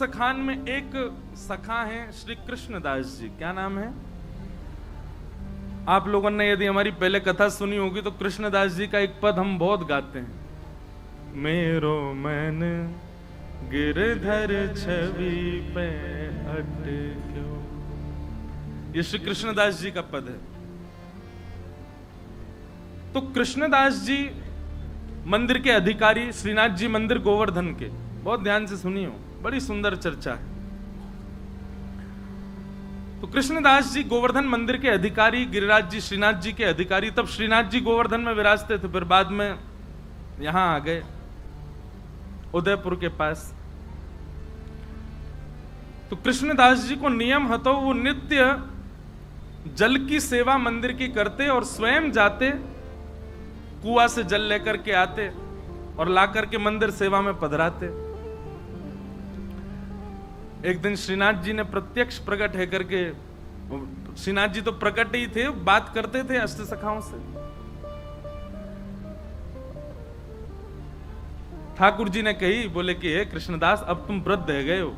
सखान में एक सखा हैं श्री कृष्णदास जी। क्या नाम है? आप लोगों ने यदि हमारी पहले कथा सुनी होगी तो कृष्णदास जी का एक पद हम बहुत गाते हैं, मेरो मन गिरधर छवि पे अटक्यो। ये श्री कृष्णदास जी का पद है। तो कृष्णदास जी मंदिर के अधिकारी, श्रीनाथ जी मंदिर गोवर्धन के, बहुत ध्यान से सुनी हो, बड़ी सुंदर चर्चा है। तो कृष्णदास जी गोवर्धन मंदिर के अधिकारी, गिरिराज जी श्रीनाथ जी के अधिकारी। तब श्रीनाथ जी गोवर्धन में विराजते थे, फिर बाद में यहां आ गए उदयपुर के पास। तो कृष्णदास जी को नियम हतो, वो नित्य जल की सेवा मंदिर की करते और स्वयं जाते, कुआं से जल लेकर के आते और लाकर के मंदिर सेवा में पधराते। एक दिन श्रीनाथ जी ने प्रत्यक्ष प्रकट है करके, श्रीनाथ जी तो प्रकट ही थे, बात करते थे अष्ट सखाओं से। ठाकुर जी ने कही, बोले कि हे कृष्णदास, अब तुम वृद्ध रह गए हो,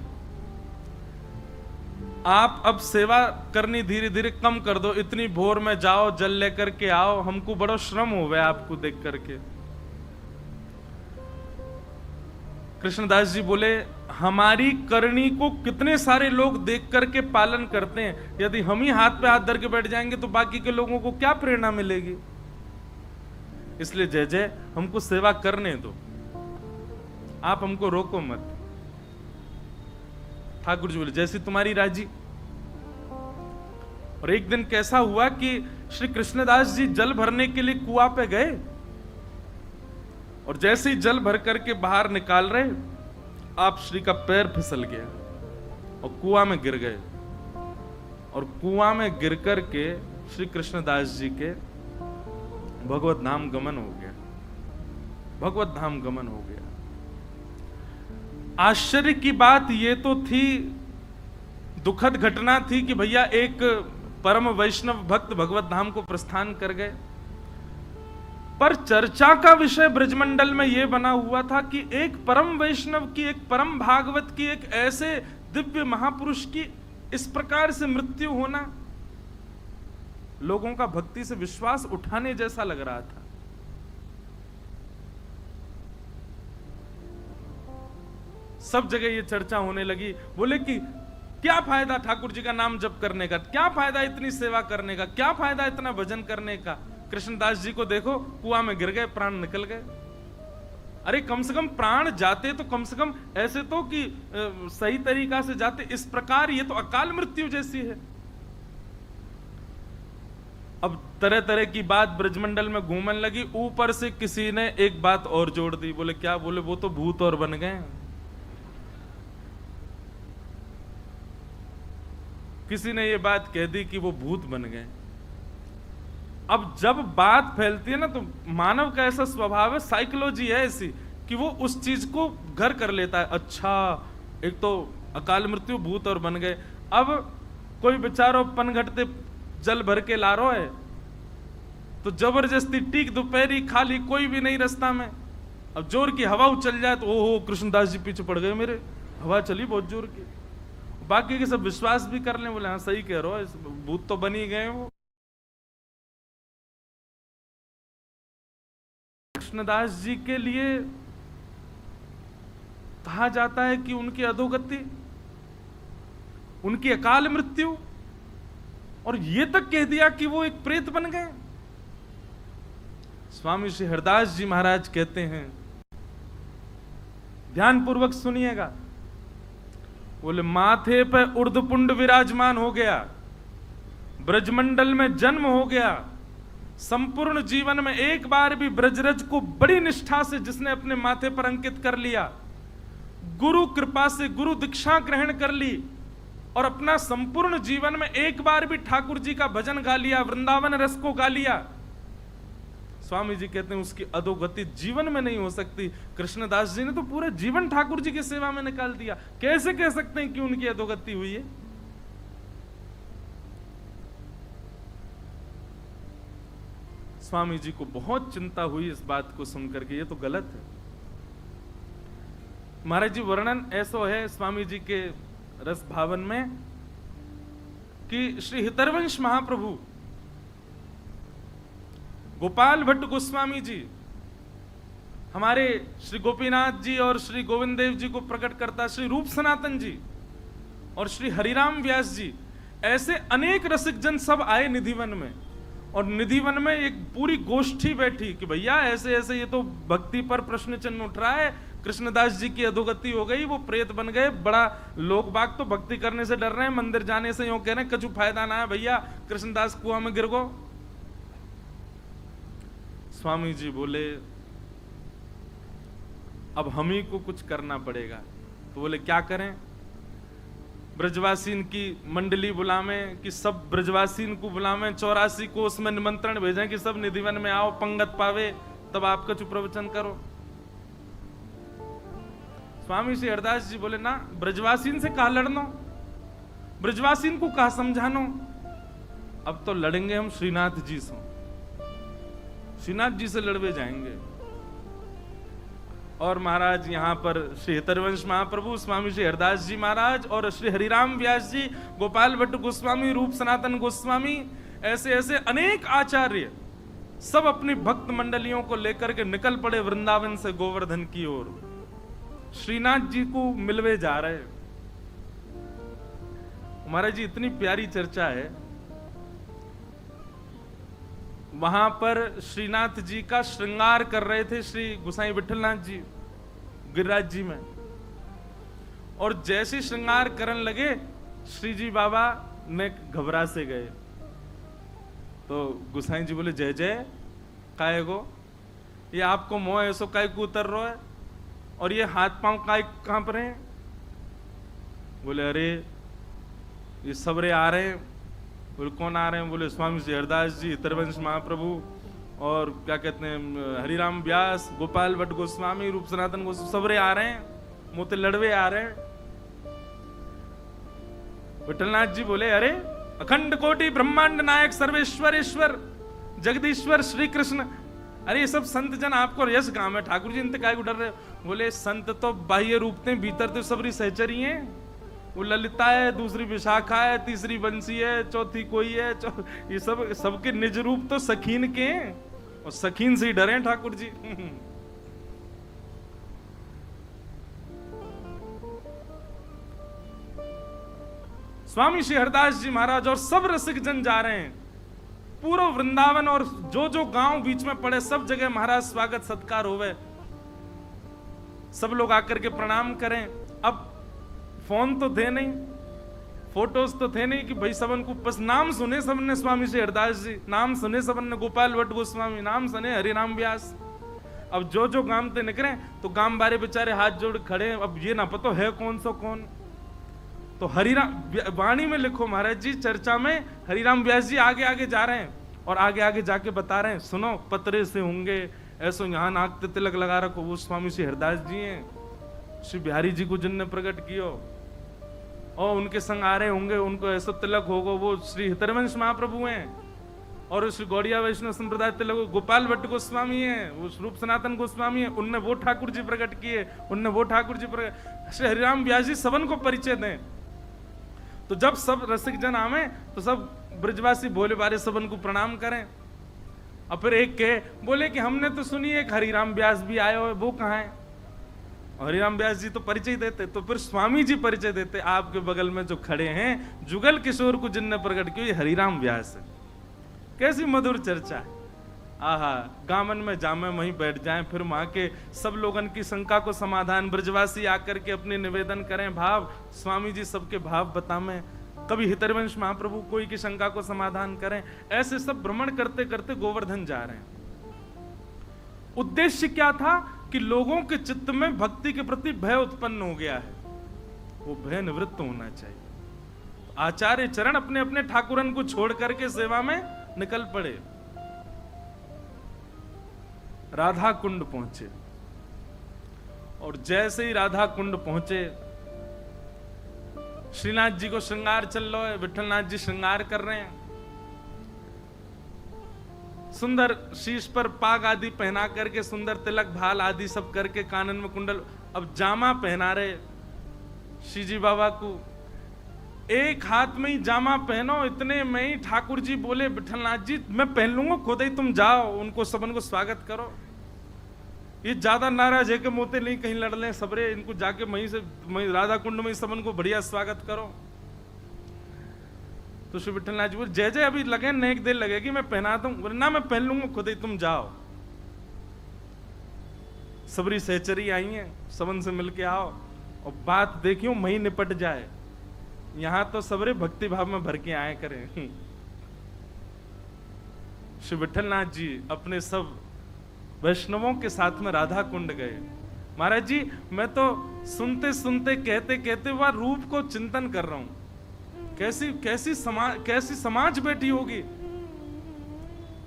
आप अब सेवा करनी धीरे धीरे कम कर दो। इतनी भोर में जाओ, जल लेकर के आओ, हमको बड़ा श्रम हो गया आपको देख करके। कृष्णदास जी बोले, हमारी करनी को कितने सारे लोग देख करके पालन करते हैं, यदि हम ही हाथ पे हाथ धर के बैठ जाएंगे तो बाकी के लोगों को क्या प्रेरणा मिलेगी। इसलिए जय जय, हमको सेवा करने दो, आप हमको रोको मत। ठाकुर जी बोले, जैसी तुम्हारी राजी। और एक दिन कैसा हुआ कि श्री कृष्णदास जी जल भरने के लिए कुआं पे गए और जैसे ही जल भर करके बाहर निकाल रहे, आप श्री का पैर फिसल गया और कुआं में गिर गए। और कुआं में गिर करके श्री कृष्णदास जी के भगवत धाम गमन हो गया, भगवत धाम गमन हो गया। आश्चर्य की बात ये तो थी, दुखद घटना थी कि भैया एक परम वैष्णव भक्त भगवत धाम को प्रस्थान कर गए, पर चर्चा का विषय ब्रजमंडल में यह बना हुआ था कि एक परम वैष्णव की, एक परम भागवत की, एक ऐसे दिव्य महापुरुष की इस प्रकार से मृत्यु होना लोगों का भक्ति से विश्वास उठाने जैसा लग रहा था। सब जगह ये चर्चा होने लगी। बोले कि क्या फायदा ठाकुर जी का नाम जप करने का, क्या फायदा इतनी सेवा करने का, क्या फायदा इतना भजन करने का। कृष्णदास जी को देखो, कुआं में गिर गए, प्राण निकल गए। अरे कम से कम प्राण जाते तो कम से कम ऐसे तो कि सही तरीका से जाते, इस प्रकार ये तो अकाल मृत्यु जैसी है। अब तरह तरह की बात ब्रजमंडल में घूमने लगी। ऊपर से किसी ने एक बात और जोड़ दी। बोले क्या? बोले वो तो भूत और बन गए। किसी ने ये बात कह दी कि वो भूत बन गए। अब जब बात फैलती है ना, तो मानव का ऐसा स्वभाव है, साइकोलॉजी है ऐसी कि वो उस चीज को घर कर लेता है। अच्छा, एक तो अकाल मृत्यु, भूत और बन गए। अब कोई बेचारो पनघटते जल भर के ला रहा है, तो जबरदस्ती टीक दोपहरी खाली, कोई भी नहीं रास्ता में। अब जोर की हवा उछल जाए तो ओहो कृष्णदास जी पीछे पड़ गए मेरे, हवा चली बहुत जोर की। बाकी के सब विश्वास भी कर लें, बोले हाँ सही कह रहे हो, भूत तो बन ही गए वो। कृष्णदास जी के लिए कहा जाता है कि उनकी अधोगति, उनकी अकाल मृत्यु, और ये तक कह दिया कि वो एक प्रेत बन गए। स्वामी श्री हरदास जी महाराज कहते हैं, ध्यानपूर्वक सुनिएगा। बोले माथे पे उर्धपुंड विराजमान हो गया, ब्रजमंडल में जन्म हो गया, संपूर्ण जीवन में एक बार भी ब्रजरज को बड़ी निष्ठा से जिसने अपने माथे पर अंकित कर लिया, गुरु कृपा से गुरु दीक्षा ग्रहण कर ली और अपना संपूर्ण जीवन में एक बार भी ठाकुर जी का भजन गा लिया, वृंदावन रस को गा लिया, स्वामी जी कहते हैं उसकी अधोगति जीवन में नहीं हो सकती। कृष्णदास जी ने तो पूरे जीवन ठाकुर जी की सेवा में निकाल दिया, कैसे कह सकते हैं कि उनकी अधोगति हुई है? स्वामी जी को बहुत चिंता हुई इस बात को सुनकर के, ये तो गलत है। महाराज जी वर्णन ऐसो है स्वामी जी के रस भावन में कि श्री हितरवंश महाप्रभु गोपाल भट्ट गोस्वामी जी हमारे श्री गोपीनाथ जी और श्री गोविंद देव जी को प्रकट करता श्री रूप सनातन जी और श्री हरिराम व्यास जी, ऐसे अनेक रसिक जन सब आए निधिवन में। और निधिवन में एक पूरी गोष्ठी बैठी कि भैया ऐसे ऐसे ये तो भक्ति पर प्रश्न चिन्ह उठ रहा है, कृष्णदास जी की अधोगति हो गई, वो प्रेत बन गए, बड़ा लोग बाग तो भक्ति करने से डर रहे हैं, मंदिर जाने से यूं कह रहे हैं कछु फायदा ना है भैया, कृष्णदास कुआं में गिर गो। स्वामी जी बोले अब हम ही को कुछ करना पड़ेगा। तो बोले क्या करें? ब्रजवासीन की मंडली बुलावें कि सब ब्रजवासीन को बुलावें, 84 को उसमें निमंत्रण भेजें कि सब निधिवन में आओ, पंगत पावे, तब आप कछु प्रवचन करो। स्वामी श्री हरदास जी बोले ना, ब्रजवासीन से कहा लड़नो, ब्रजवासीन को कहा समझानो, अब तो लड़ेंगे हम श्रीनाथ जी से, श्रीनाथ जी से लड़वे जाएंगे। और महाराज यहाँ पर श्री हितरवंश महाप्रभु, स्वामी श्री हरदास जी महाराज और श्री हरिराम व्यास जी, गोपाल भट्ट गोस्वामी, रूप सनातन गोस्वामी, ऐसे ऐसे अनेक आचार्य सब अपनी भक्त मंडलियों को लेकर के निकल पड़े वृंदावन से गोवर्धन की ओर, श्रीनाथ जी को मिलवे जा रहे। महाराज जी इतनी प्यारी चर्चा है, वहां पर श्रीनाथ जी का श्रृंगार कर रहे थे श्री गुसाई विठलनाथ जी गिरिराज जी में, और जैसे श्रृंगार करने लगे श्री जी बाबा ने घबरा से गए। तो गुसाई जी बोले जय जय काय गो, ये आपको मोह ऐसो काय को उतर रहा है और ये हाथ पांव काय कांप रहे हैं? बोले अरे ये सबरे आ रहे हैं। बोले कौन आ रहे हैं? बोले स्वामी श्री हरदास जी, हितरवंश महाप्रभु और क्या कहते हैं हरिराम व्यास, गोपाल भट्ट गोस्वामी, रूप सनातन गोस्वामी, सबरे आ रहे हैं, मोते लड़वे आ रहे हैं। विठलनाथ जी बोले अरे अखंड कोटि ब्रह्मांड नायक सर्वेश्वर ईश्वर जगदीश्वर श्री कृष्ण, अरे ये सब संत जन आपको यश गांव है, ठाकुर जी इनते काय को डर रहे? बोले संत तो बाह्य रूप थे, भीतर तो सबरी सहचरी हैं। वो ललिता है, दूसरी विशाखा है, तीसरी बंसी है, चौथी कोई है, ये सब सबके निज रूप तो सखीन के हैं, और सखीन से ही डरे ठाकुर जी। स्वामी श्री हरदास जी महाराज और सब रसिक जन जा रहे हैं, पूरा वृंदावन और जो जो गांव बीच में पड़े सब जगह महाराज स्वागत सत्कार होवे, सब लोग आकर के प्रणाम करें। अब फोन तो थे नहीं, फोटोज तो थे नहीं कि भाई सबन को बस नाम सुने सबने स्वामी श्री हरदास जी, नाम सुने सबन ने गोपाल भट्ट गोस्वामी, नाम सुने हरिराम व्यास। अब जो जो गांव ते निकले तो गांव बारे बेचारे हाथ जोड़ खड़े, अब ये ना पता है कौन सो कौन। तो हरिराम वाणी में लिखो महाराज जी, चर्चा में हरिराम व्यास जी आगे आगे जा रहे हैं और आगे आगे जाके बता रहे हैं, सुनो पतरे से होंगे ऐसो, यहाँ नाक ते तिलक लगा रखो, वो स्वामी श्री हरदास जी हैं, श्री बिहारी जी को जिनने प्रकट कियो, और उनके संग आ रहे होंगे, उनको ऐसा तिलक होगा, वो श्री हितरवंश महाप्रभु हैं, और श्री गौड़िया वैष्णव संप्रदाय तिलक गोपाल भट्ट गोस्वामी हैं, वो रूप सनातन गोस्वामी हैं, उनने वो ठाकुर जी प्रकट किए, उनने वो ठाकुर जी प्रकट, श्री हरिराम व्यास जी सबन को परिचय दें। तो जब सब रसिक जन आवे तो सब ब्रजवासी भोले बारे सबन को प्रणाम करें। और फिर एक के बोले कि हमने तो सुनी एक हरिराम व्यास भी आए हो, वो कहाँ है? हरिराम व्यास जी तो परिचय देते, तो फिर स्वामी जी परिचय देते, आपके बगल में जो खड़े हैं जुगल किशोर को जिनने प्रकट किया, हरिराम व्यास है। कैसी मधुर चर्चा है, आहा, गामन में जामे वहीं बैठ जाएं, फिर वहां के सब लोगन की शंका को समाधान, ब्रजवासी आकर के अपने निवेदन करें, भाव स्वामी जी सबके भाव बतावें, कभी हितरवंश महाप्रभु कोई की शंका को समाधान करें, ऐसे सब भ्रमण करते करते गोवर्धन जा रहे हैं। उद्देश्य क्या था कि लोगों के चित्त में भक्ति के प्रति भय उत्पन्न हो गया है, वो भय निवृत्त होना चाहिए। आचार्य चरण अपने अपने ठाकुरन को छोड़ करके सेवा में निकल पड़े। राधा कुंड पहुंचे, और जैसे ही राधा कुंड पहुंचे, श्रीनाथ जी को श्रृंगार चल रहा है, विठलनाथ जी श्रृंगार कर रहे हैं। सुंदर शीश पर पाग आदि पहना करके, सुंदर तिलक भाल आदि सब करके, कानन में कुंडल, अब जामा पहना रहे श्रीजी बाबा को। एक हाथ में ही जामा पहनो, इतने में ही ठाकुर जी बोले विठलनाथ जी मैं पहन लूंगा, खुद ही तुम जाओ, उनको सबन को स्वागत करो। ये ज्यादा नाराज है कि मोते नहीं कहीं लड़ लें सबरे, इनको जाके वहीं से राधा कुंड में सबन को बढ़िया स्वागत करो। तो श्री विठलनाथ जी बोले जय जय अभी लगे, नेक देर लगेगी, मैं पहना दूं। बोले ना मैं पहन लूंगा, खुद ही तुम जाओ। सबरी सहचरी आई है, सबन से मिलके आओ और बात देखियो वहीं निपट जाए। यहां तो सबरे भक्ति भाव में भर के आए करें। श्री विठलनाथ जी अपने सब वैष्णवों के साथ में राधा कुंड गए। महाराज जी मैं तो सुनते सुनते कहते कहते वह रूप को चिंतन कर रहा हूं। कैसी समाज बैठी होगी।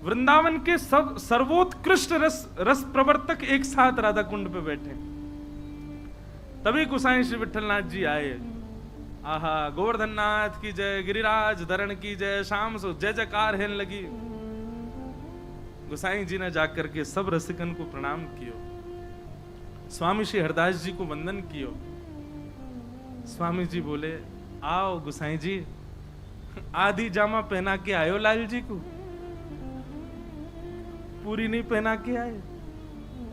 वृंदावन के सब सर्वोत्कृष्ट रस प्रवर्तक एक साथ राधा कुंड पे बैठे। तभी गोसाई श्री विठलनाथ जी आए। आहा, गोवर्धन नाथ की जय, गिरिराज धरण की जय, शाम सो जय जयकार है लगी। गोसाई जी ने जाकर के सब रसिकन को प्रणाम कियो, स्वामी श्री हरदास जी को वंदन कियो। स्वामी जी बोले आओ गोसाई जी, आधी जामा पहना के आयो लाल जी को, पूरी नहीं पहना के आए,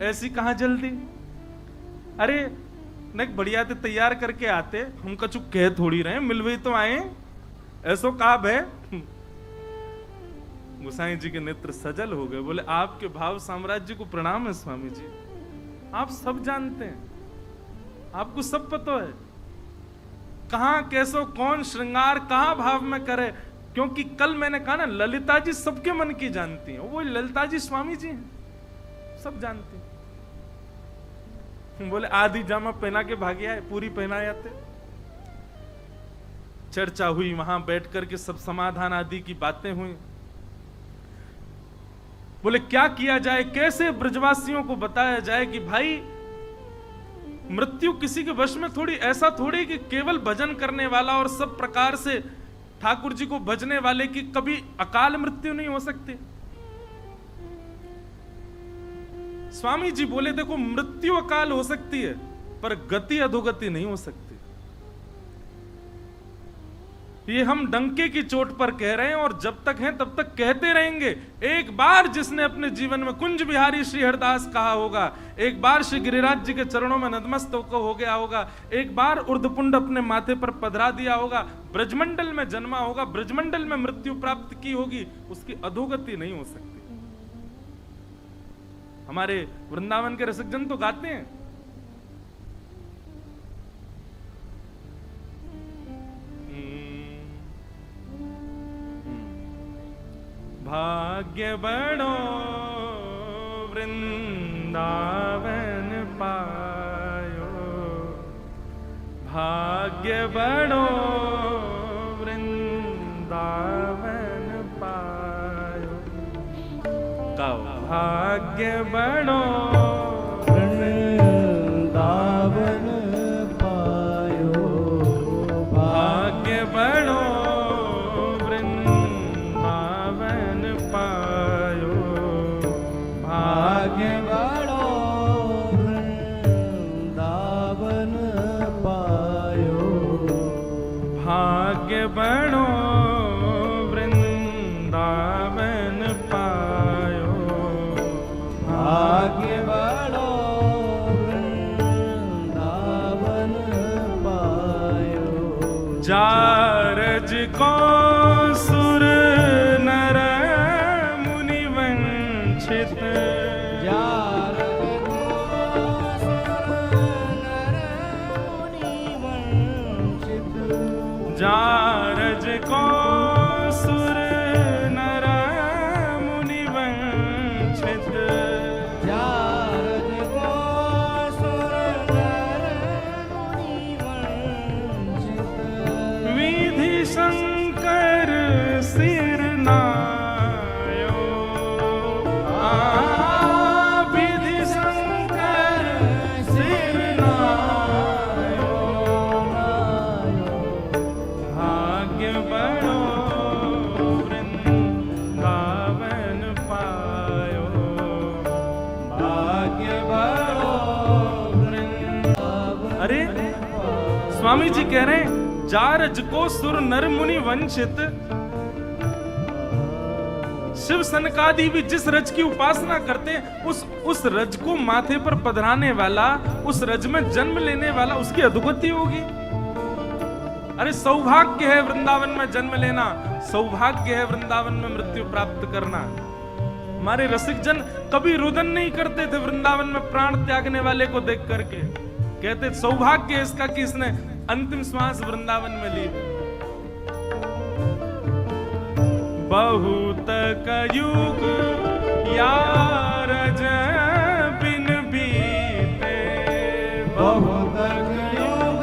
ऐसी कहां जल्दी। अरे न बढ़िया ते तैयार करके आते, हम कछु कह थोड़ी रहे, मिलवे तो आए, ऐसो काब है। गोसाई जी के नेत्र सजल हो गए। बोले आपके भाव साम्राज्य को प्रणाम है स्वामी जी, आप सब जानते हैं, आपको सब पता है कहां कैसो कौन श्रृंगार कहां भाव में करे। क्योंकि कल मैंने कहा ना ललिता जी सबके मन की जानती हैं, वो ललिता जी स्वामी जी हैं, सब जानती हैं। बोले आधी जामा पहना के भागे आए, पूरी पहना आते। चर्चा हुई, वहां बैठ करके सब समाधान आदि की बातें हुई। बोले क्या किया जाए, कैसे ब्रजवासियों को बताया जाए कि भाई मृत्यु किसी के वश में थोड़ी, ऐसा थोड़ी कि केवल भजन करने वाला और सब प्रकार से ठाकुर जी को भजने वाले की कभी अकाल मृत्यु नहीं हो सकती। स्वामी जी बोले देखो मृत्यु अकाल हो सकती है पर गति अधोगति नहीं हो सकती। ये हम डंके की चोट पर कह रहे हैं और जब तक हैं तब तक कहते रहेंगे। एक बार जिसने अपने जीवन में कुंज बिहारी श्री हरदास कहा होगा, एक बार श्री गिरिराज जी के चरणों में नतमस्तक हो गया होगा, एक बार उर्धपुंड अपने माथे पर पधरा दिया होगा, ब्रजमंडल में जन्मा होगा, ब्रजमंडल में मृत्यु प्राप्त की होगी, उसकी अधोगति नहीं हो सकती। हमारे वृंदावन के रसिक जन तो गाते हैं, भाग्य बड़ो वृंदावन पायो, भाग्य बड़ो वृंदावन पायो, भाग्य बड़ो वृंदावन पायो, भाग्य बड़ो भाग्य बड़ो वृंदावन पायो, भाग्य बड़ो वृंदावन पायो, भाग्य बड़ो वृंदावन पायो। जारज को सुर नर मुनि वंचित, जारज को सुर नर मुनि वंचित, जारज को सुर नर मुनि वंचित, विधि शंकर स्वामी जी कह रहे हैं, जारज को सुर नर मुनि वंचित, शिव सनकादि भी जिस रज की उपासना करते हैं, उस रज को माथे पर पधराने वाला, उस रज में जन्म लेने वाला, उसकी अधोगति होगी। अरे सौभाग्य है वृंदावन में जन्म लेना, सौभाग्य है वृंदावन में मृत्यु प्राप्त करना। हमारे रसिक जन कभी रुदन नहीं करते थे वृंदावन में प्राण त्यागने वाले को देख करके, कहते सौभाग्य है इसका कि इसने अंतिम श्वास वृंदावन में ली। बहुत कयुग यार बिन बीते, बहुत कयुग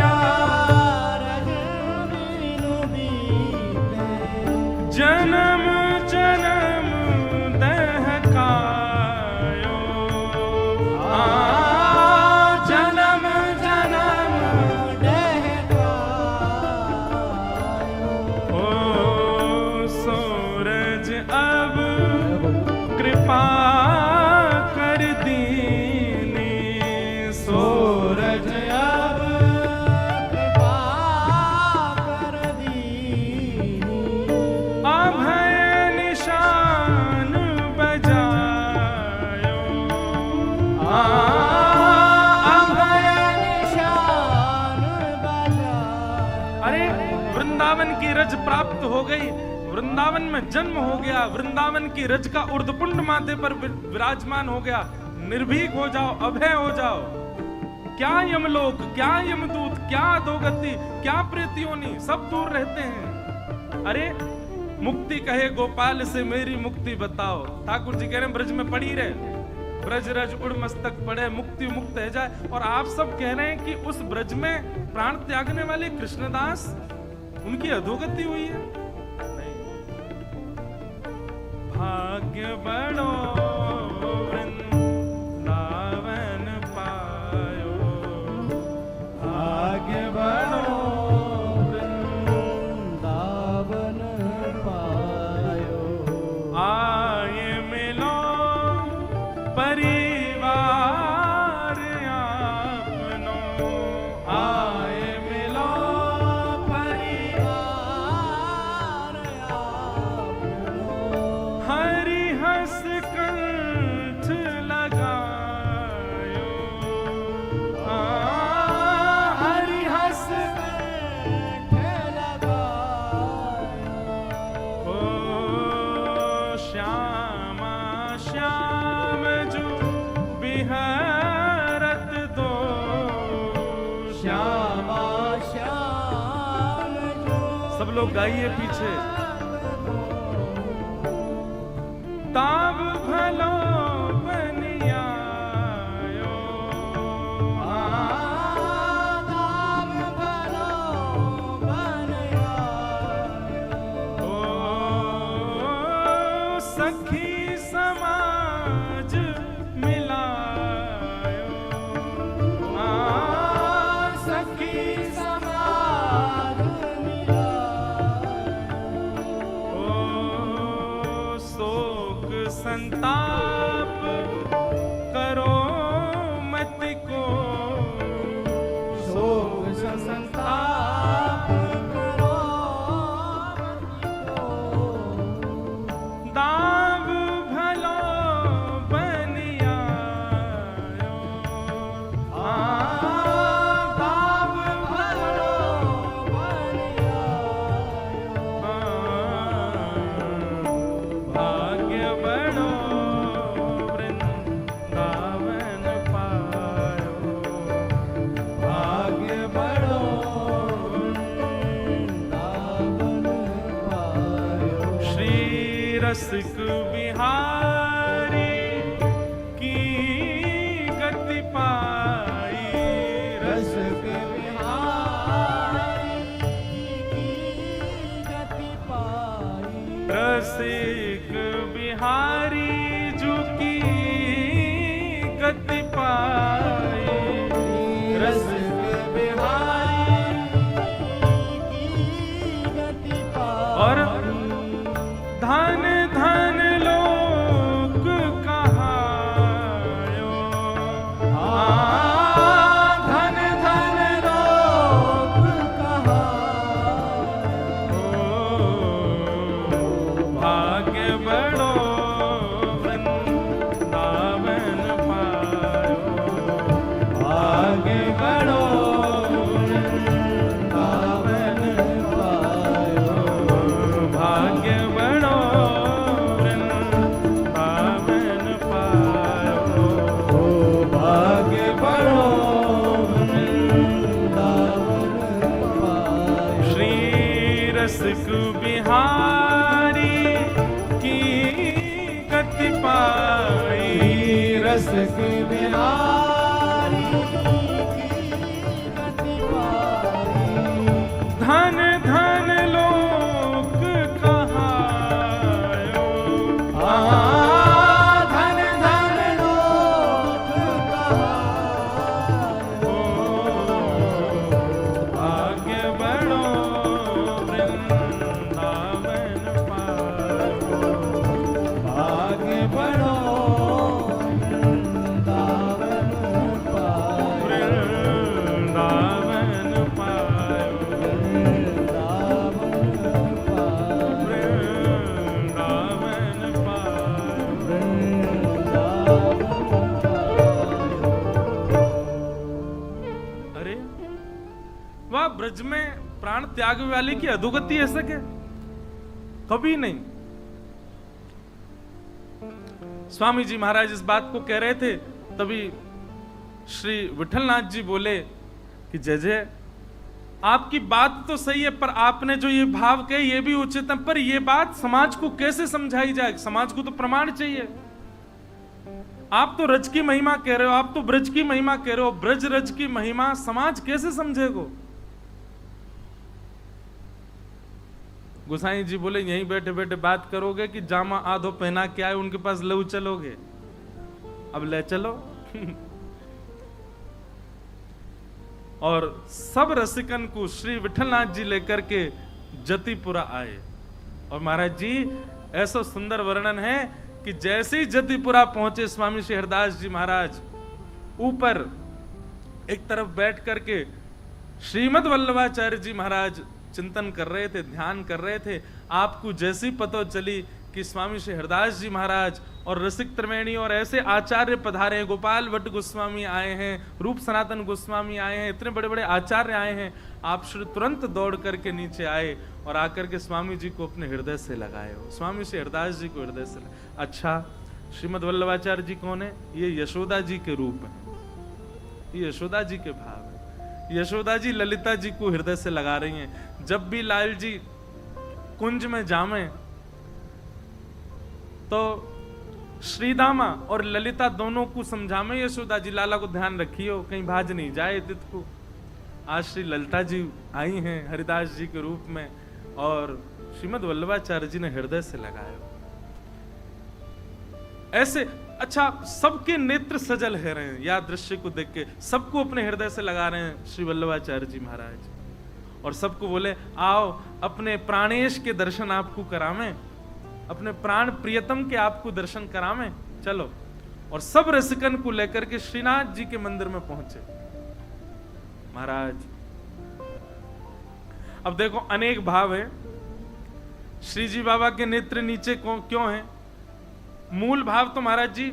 यार बिन बीते, जन्म जन्म दहकायो, जन्म जन्म दहकायो। ओ सूरज अब कृपा कर दीनी, सूरज अब कृपा कर दीनी, अभय निशान बजायो, अभय निशान बजायो। अरे वृंदावन की रज प्राप्त हो गई, वृंदावन में जन्म हो गया, वृंदावन की रज का उर्धपुंड माथे पर विराजमान हो गया। निर्भीक हो जाओ, अभय हो जाओ। क्या यमलोक, क्या यमदूत, क्या अधोगति, क्या प्रेतियोनी, सब दूर रहते हैं। अरे मुक्ति कहे गोपाल से मेरी मुक्ति बताओ, ठाकुर जी कह रहे हैं ब्रज में पड़ी रहे, ब्रज रज उड़ मस्तक पड़े, मुक्ति मुक्त है जाए। और आप सब कह रहे हैं कि उस ब्रज में प्राण त्यागने वाले कृष्णदास, उनकी अधोगति हुई है। नहीं। भाग्य बड़ो वृंदावन पायो, भाग्य बड़ो वृंदावन पायो, आए मिलो परिवार आपनो, आए मिलो परिवार आपनो, हरि हस कंठ लगायो, हरि हस कंठ लगायो। ओ श्यामा श्याम जो बिहारत दो, श्यामा श्याम जो सब लोग गाइए पीछे। ताब भलो बनियायो, नाम भलो बनयायो। ओ सखी समाज मिलायो, सखी समाज मिलायो। ओ शोक संताप करो मत को, शोक संताप करो मत को। दाव भलो बनियायो, दाव भलो बनयायो। भाग्य बड़ो वृंदावन पायो, भाग्य बड़ो वृंदावन पायो। श्री रसिक बिहारी की गति पाई, रसिक बिहारी की गति पाई। रसिक बिहारी जू की गति पाई, रसिक बिहारी की गति पाई। और धन धन लो बिहारी की गति पाई। धन धन लोक कहायो, धन धन लोक कहायो। आगे बढ़ो वृंदावन पायो, आगे बढ़ो वृंदावन पायो। वृंदावन पायो, वृंदावन पायो। वृंदावन पायो। वृंदावन पायो। अरे वाह, ब्रज में प्राण त्याग वाले की अधोगति ऐसा क्या? कभी नहीं। स्वामी जी महाराज इस बात को कह रहे थे, तभी श्री विठलनाथ जी बोले कि जय जय, आपकी बात तो सही है, पर आपने जो ये भाव कहे ये भी उचित है, पर ये बात समाज को कैसे समझाई जाए? समाज को तो प्रमाण चाहिए। आप तो रज की महिमा कह रहे हो, आप तो ब्रज की महिमा कह रहे हो, ब्रज रज की महिमा समाज कैसे समझेगा? गोसाई जी बोले यहीं बैठे बैठे बात करोगे कि जामा आधो पहना के आए उनके पास लऊ चलोगे? अब ले चलो। और सब रसिकन को श्री विठलनाथ जी लेकर के जतिपुरा आए। और महाराज जी ऐसा सुंदर वर्णन है कि जैसे ही जतिपुरा पहुंचे स्वामी श्री हरदास जी महाराज ऊपर एक तरफ बैठ करके श्रीमद वल्लभाचार्य जी महाराज चिंतन कर रहे थे, ध्यान कर रहे थे। आपको जैसी पता चली कि स्वामी श्री हरदास जी महाराज और रसिक त्रिवेणी और ऐसे आचार्य पधारे हैं, गोपाल भट्ट गोस्वामी आए हैं, रूप सनातन गोस्वामी आए हैं, इतने बड़े बड़े आचार्य आए हैं, आप श्री तुरंत दौड़ करके नीचे आए और आकर के स्वामी जी को अपने हृदय से लगाए हो। स्वामी श्री हरदास जी को हृदय से अच्छा, श्रीमद वल्लभाचार्य जी कौन है? ये यशोदा जी के रूप है, ये यशोदा जी के भाव है। यशोदा जी ललिता जी को हृदय से लगा रही हैं। जब भी लाल जी कुंज में जामे तो श्रीदामा और ललिता दोनों को समझामे, यशोदा जी लाला को ध्यान रखियो कहीं भाज नहीं जाए तित को। आज श्री ललिता जी आई हैं हरिदास जी के रूप में और श्रीमद वल्लभाचार्य जी ने हृदय से लगाया ऐसे। अच्छा, सबके नेत्र सजल है रहे हैं या दृश्य को देख के, सबको अपने हृदय से लगा रहे हैं श्री वल्लभाचार्य जी महाराज और सबको बोले आओ अपने प्राणेश के दर्शन आपको करावें, अपने प्राण प्रियतम के आपको दर्शन करावें, चलो। और सब रसिकन को लेकर के श्रीनाथ जी के मंदिर में पहुंचे महाराज। अब देखो अनेक भाव है। श्री जी बाबा के नेत्र नीचे क्यों हैं? मूल भाव तो महाराज जी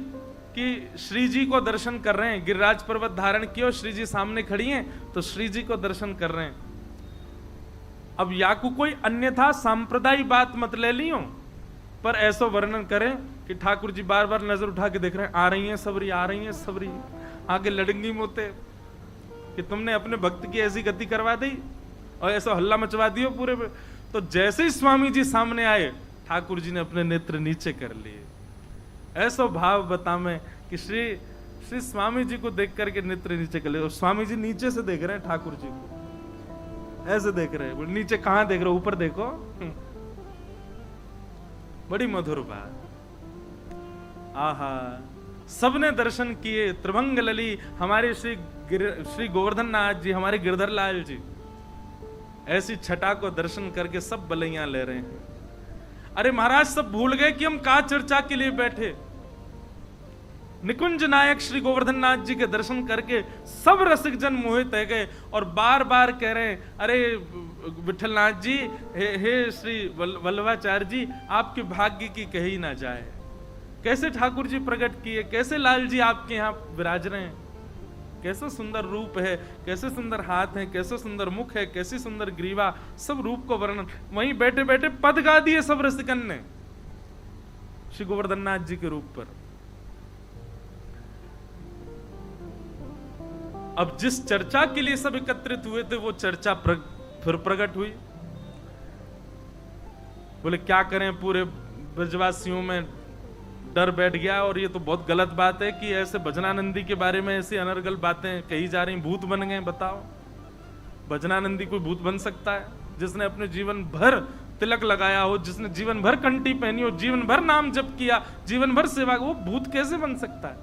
कि श्री जी को दर्शन कर रहे हैं, गिरिराज पर्वत धारण किया, श्री जी सामने खड़ी हैं तो श्री जी को दर्शन कर रहे हैं। अब या को कोई अन्यथा सांप्रदायिक बात मत ले लियो, पर ऐसा वर्णन करें कि ठाकुर जी बार बार नजर उठा के देख रहे हैं, आ रही हैं सबरी, आ रही हैं सबरी, आगे लड़ंगी मोते कि तुमने अपने भक्त की ऐसी गति करवा दी और ऐसा हल्ला मचवा दियो पूरे पे। तो जैसे ही स्वामी जी सामने आए ठाकुर जी ने अपने नेत्र नीचे कर लिए। ऐसा भाव बता मैं कि श्री स्वामी जी को देख करके नेत्र नीचे कर लिए और स्वामी जी नीचे से देख रहे हैं ठाकुर जी को, ऐसे देख रहे हैं। नीचे कहां देख रहे हो? ऊपर देखो। बड़ी मधुर बात। आहा, सबने दर्शन किए। त्रिभंग लली हमारे श्री गोवर्धन नाथ जी, हमारे गिरधर लाल जी, ऐसी छटा को दर्शन करके सब बलैया ले रहे हैं। अरे महाराज सब भूल गए कि हम का चर्चा के लिए बैठे। निकुंज नायक श्री गोवर्धन नाथ जी के दर्शन करके सब रसिक जन मोहित हो गए और बार बार कह रहे हैं, अरे विठलनाथ जी, हे श्री वल्लभाचार्य जी, आपके भाग्य की कही ना जाए। कैसे ठाकुर जी प्रकट किए, कैसे लाल जी आपके यहाँ विराज रहे हैं, कैसा सुंदर रूप है, कैसे सुंदर हाथ है, कैसे सुंदर मुख है, कैसी सुंदर ग्रीवा, सब रूप को वर्णन। वहीं बैठे बैठे पद गा दिए सब रसिकन ने श्री गोवर्धन नाथ जी के रूप पर। अब जिस चर्चा के लिए सब एकत्रित हुए थे वो चर्चा फिर प्रकट हुई। बोले क्या करें, पूरे ब्रजवासियों में डर बैठ गया और ये तो बहुत गलत बात है कि ऐसे भजनानंदी के बारे में ऐसी अनर्गल बातें कही जा रही, भूत बन गए। बताओ, भजनानंदी कोई भूत बन सकता है? जिसने अपने जीवन भर तिलक लगाया हो, जिसने जीवन भर कंठी पहनी हो, जीवन भर नाम जप किया, जीवन भर सेवा, वो भूत कैसे बन सकता है?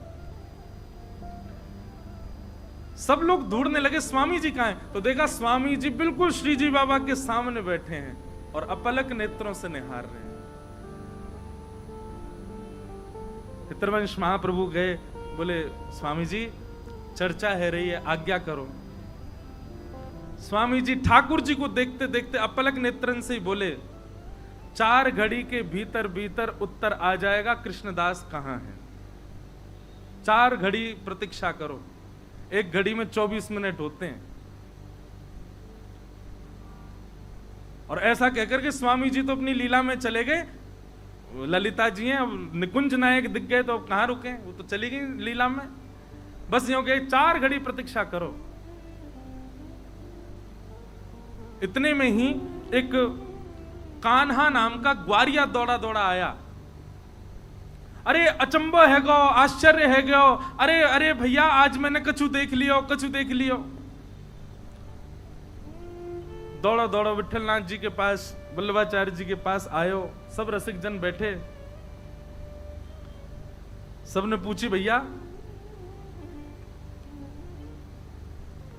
सब लोग ढूंढने लगे स्वामी जी कहां हैं, तो देखा स्वामी जी बिल्कुल श्री जी बाबा के सामने बैठे हैं और अपलक नेत्रों से निहार रहे हैं। पितरवंश महाप्रभु गए, बोले स्वामी जी चर्चा है रही है, आज्ञा करो। स्वामी जी ठाकुर जी को देखते देखते अपलक नेत्रन से ही बोले, 4 घड़ी के भीतर भीतर उत्तर आ जाएगा कृष्णदास कहां है। 4 घड़ी प्रतीक्षा करो, 1 घड़ी में 24 मिनट होते हैं। और ऐसा कहकर के स्वामी जी तो अपनी लीला में चले गए। ललिता जी हैं, अब निकुंज नायक दिख गए तो कहां रुके, वो तो चली गई लीला में। बस यूं कहे 4 घड़ी प्रतीक्षा करो। इतने में ही एक कान्हा नाम का ग्वारिया दौड़ा दौड़ा आया। अरे अचंबो है गो, आश्चर्य है गो, अरे अरे भैया आज मैंने कछु देख लियो, कछु देख लियो। दौड़ो दौड़ो विठलनाथ जी के पास, वल्लभाचार्य जी के पास आयो। सब रसिक जन बैठे, सबने पूछी भैया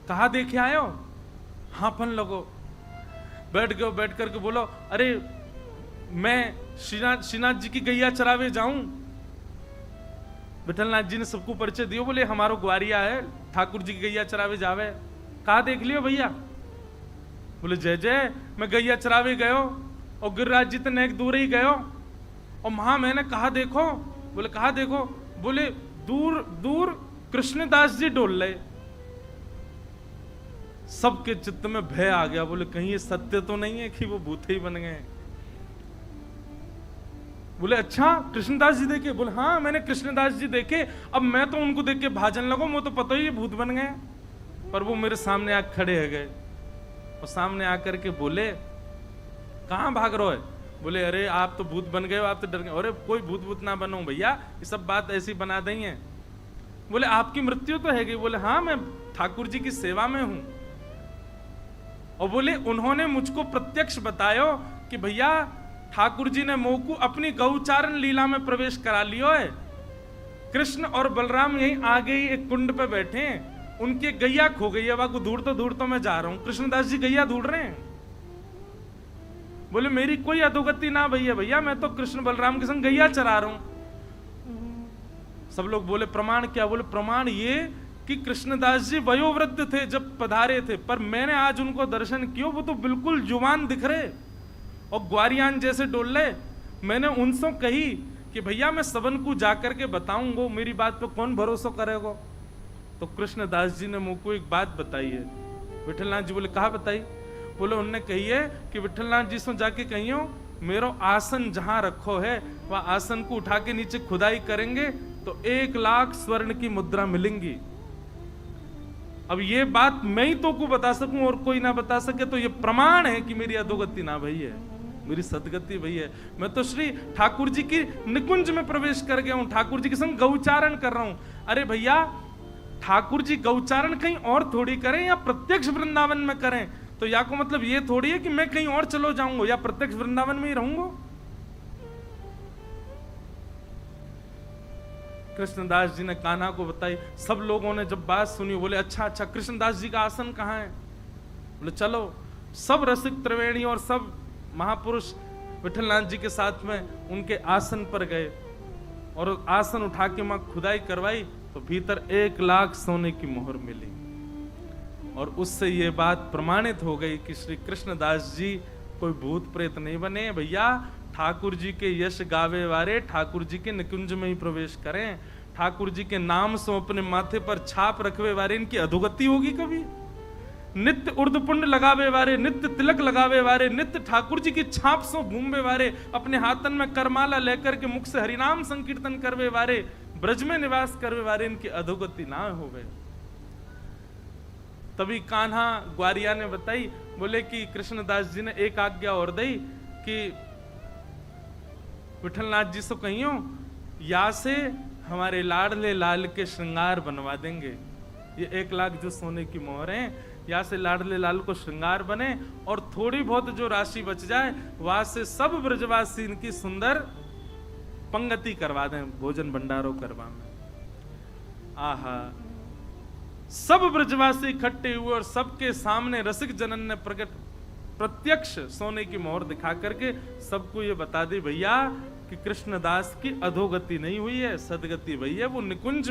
कहा देखे आयो? हाफन लगो, बैठ गए, बैठ करके बोलो, अरे मैं श्रीनाथ जी की गैया चरावे जाऊं। विठलनाथ जी ने सबको परिचय दियो, बोले हमारो ग्वारिया है, ठाकुर जी की गैया चरावे जावे। कहा देख लियो भैया? बोले जय जय, मैं गैया चरावे गयो और गिरिराज जी तो नेक दूर ही गयो और वहां मैंने कहा देखो। बोले कहा देखो? बोले दूर दूर कृष्णदास जी डोल रहे। सबके चित्त में भय आ गया। बोले कहीं ये सत्य तो नहीं है कि वो भूत ही बन गए? बोले अच्छा कृष्णदास जी देखे? बोले हाँ मैंने कृष्णदास जी देखे। अब मैं तो उनको देख के भाजन लगो, वो तो पता ही भूत बन गए। पर वो मेरे सामने आके खड़े हो गए और सामने आकर के बोले कहां भाग रहे हो? बोले अरे आप तो भूत बन गए हो, आप तो डर गए। अरे कोई भूत ना बनो भैया, ये सब बात ऐसी बना दी है। बोले आपकी मृत्यु तो है गई? बोले हाँ मैं ठाकुर जी की सेवा में हूं। और बोले उन्होंने मुझको प्रत्यक्ष बतायो कि भैया ठाकुर जी ने मोकू अपनी गौचारण लीला में प्रवेश करा लियो है। कृष्ण और बलराम यहीं आगे ही एक कुंड पे बैठे हैं, उनकी गैया खो गई है, वहां ढूंढ तो मैं जा रहा हूं। कृष्णदास जी गैया ढूंढ रहे हैं। बोले मेरी कोई अधोगति ना भैया, भैया मैं तो कृष्ण बलराम के संग गैया चरा रहा हूं। सब लोग बोले प्रमाण क्या? बोले प्रमाण ये कि कृष्णदास जी वयोवृद्ध थे जब पधारे थे, पर मैंने आज उनको दर्शन किया, वो तो बिल्कुल जुवान दिख रहे और ग्वारियान जैसे डोल रहे। मैंने उनसे कही कि भैया मैं सबन को जाकर के बताऊंगा, मेरी बात पे कौन भरोसा करेगा? तो कृष्णदास जी ने मुझको एक बात बताई है। विठलनाथ जी बोले कहा बताई? बोले उनने कही है कि विठलनाथ जी से जाके कहियो मेरो आसन जहां रखो है वह आसन को उठा के नीचे खुदाई करेंगे तो 1 लाख स्वर्ण की मुद्रा मिलेंगी। अब ये बात मैं ही तो को बता सकूं और कोई ना बता सके, तो ये प्रमाण है कि मेरी अधोगति ना भई है, मेरी सदगति भई है। मैं तो श्री ठाकुर जी की निकुंज में प्रवेश कर गया हूं, ठाकुर जी के संग गौचारण कर रहा हूं। अरे भैया ठाकुर जी गौचारण कहीं और थोड़ी करें या प्रत्यक्ष वृंदावन में करें, तो या को मतलब ये थोड़ी है कि मैं कहीं और चलो जाऊंगा या प्रत्यक्ष वृंदावन में ही रहूंगा। कृष्णदास जी ने कान्हा को बताई। सब लोगों ने जब बात सुनी बोले अच्छा अच्छा कृष्णदास जी का आसन कहाँ है? बोले चलो। सब रसिक त्रिवेणी और सब महापुरुष विठलनाथ जी के साथ में उनके आसन पर गए और आसन उठा के वहां खुदाई करवाई तो भीतर 1 लाख सोने की मोहर मिली। और उससे ये बात प्रमाणित हो गई कि श्री कृष्णदास जी कोई भूत प्रेत नहीं बने भैया। ठाकुर जी के यश गावे वारे ठाकुर जी के निकुंज में ही प्रवेश करें। ठाकुर जी के नाम से अपने माथे पर छाप रखवे वारे इनकी अधोगति होगी कभी? नित्य उर्दपुंड लगावे वारे, नित्य तिलक लगावे वारे, नित्य ठाकुर जी की छाप से घूमवे वारे, अपने हाथन में करमाला लेकर के मुख से हरिनाम संकीर्तन करवे वारे, ब्रज में निवास करवे वारे, इनकी अधोगति ना होवे। तभी कान्हा ग्वारिया ने बताई, बोले कि कृष्णदास जी ने एक आज्ञा और दी कि विठलनाथ जी से कहियो या से हमारे लाडले लाल के श्रृंगार बनवा देंगे। ये 1 लाख जो सोने की मोहर है, या से लाडले लाल को श्रृंगार बने और थोड़ी बहुत जो राशि बच जाए वहां से सब ब्रजवासी इनकी सुंदर पंगति करवा दें, भोजन भंडारों करवा में। आहा, सब ब्रजवासी इकट्ठे हुए और सबके सामने रसिक जनन ने प्रत्यक्ष सोने की मोहर दिखा करके सबको ये बता दी, भैया कि कृष्णदास की अधोगति नहीं हुई है, सदगति हुई है। वो निकुंज